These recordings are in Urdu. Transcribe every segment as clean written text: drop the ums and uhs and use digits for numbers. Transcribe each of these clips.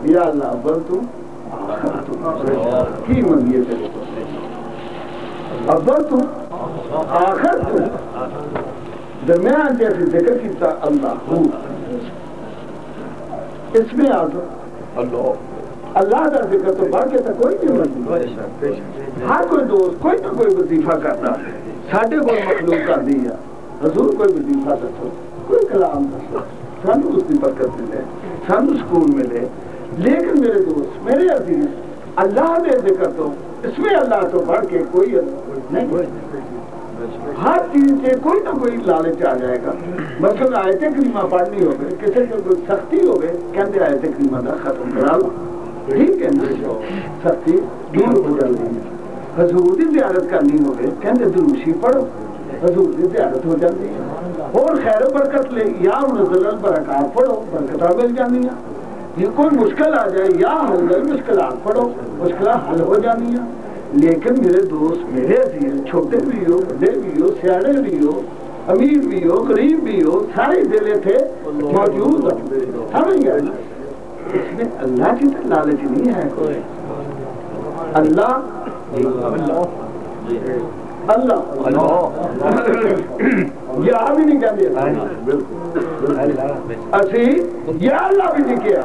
یا اللہ اول تو کی منگیے تیرے کو اول تو آخر تو درمیان جیسے ذکر کیتا اللہ ہو اس میں آگا اللہ کا ذکر تو باقی تو کوئی نہیں منگی ہر کوئی دوست کوئی نہ کوئی وظیفہ کرنا ساڑھے کوئی مخلوق کر دیا حضور کوئی وظیفہ دسو کوئی کلام دسو سانو اس کی برکت ملے سانو سکون ملے لیکن میرے دوست میرے عزیز اللہ نے ذکر تو اس میں اللہ تو بڑھ کے کوئی نہیں ہر چیز سے کوئی نہ کوئی لالچ آ جائے گا مثلا آیت کریمہ پڑھنی ہوگی کسی کو کوئی سختی ہوگی کہتے آیت کریمہ دا ختم کرا لو ٹھیک ہے سختی دور ہو جاتی ہے حضور کی زیارت کرنی ہوگی کہتے دروشی پڑھو حضور کی زیارت ہو جاتی ہے اور خیر و برکت لے یا منزل البرکات پڑھو برکتہ مل جانی ہے یہ کوئی مشکل آ جائے یا منزل مشکلات پڑھو مشکلات حل ہو جانی ہے لیکن میرے دوست میرے عزیز چھوٹے بھی ہو بڑے بھی ہو سیاڑے بھی ہو امیر بھی ہو غریب بھی ہو سارے دلے تھے موجود سمجھ گئے اس میں اللہ کی تو لالچ نہیں ہے کوئی اللہ اللہ یا بھی نہیں کہتے اسی یا اللہ بھی نہیں کیا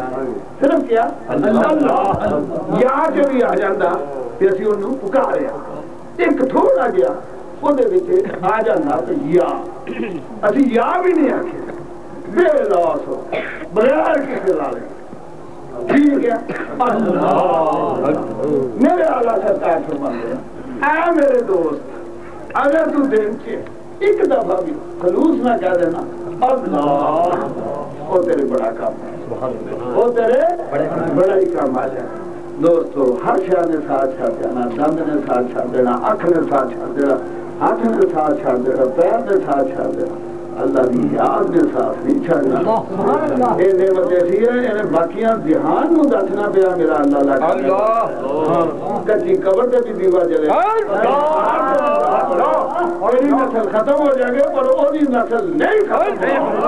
صرف کیا اللہ یا جو بھی آ جاندہ کہ اسی انہوں پکارے ایک تھوڑا گیا وہ دے بیچے آ جاندہ تو یا اسی یا بھی نہیں آکھے بے لاس ہو بغیر کسی لالے ٹھیک ہے اللہ میرے اعلیٰ سرکار فرمان دے اے میرے دوست اگر تو دن سے ایک دفعہ بھی خلوص نہ کہہ دینا اللہ وہ تیرے بڑا کام ہے وہ تیرے بڑا ہی کام آ جائے دوستو ہر شاہ نے ساتھ چھاڑ دینا دند نے ساتھ چھاڑ دینا آنکھ نے ساتھ چھاڑ دینا ہاتھ نے ساتھ چھاڑ دینا پیر نے ساتھ چھاڑ دینا اللہ کی یاد نے ساتھ نہیں چھاڑنا یہ نعمت ایسی ہے انہیں باقیاں ذہان نو دسنا پیا میرا اللہ لگا کچی قبر تے بھی دیوا جلے میری نسل ختم ہو جائے گے پر اوہی نسل نہیں ختم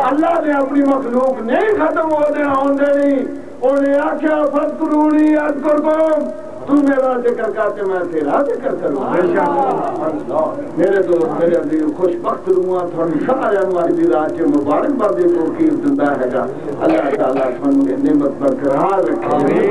اللہ نے اپنی مخلوق نہیں ختم ہو دینا ہوندے نہیں انہیں آکھیا فذکرونی اذکرکم تو میرا ذکر کرتے میں تیرا ذکر کروں میرے دوست میرے عزیز خوش بخت رہا تھوڑی سارے ہماری دی رات کے مبارک بادی کو کی زندہ ہے گا اللہ تعالیٰ نعمت برقرار رکھے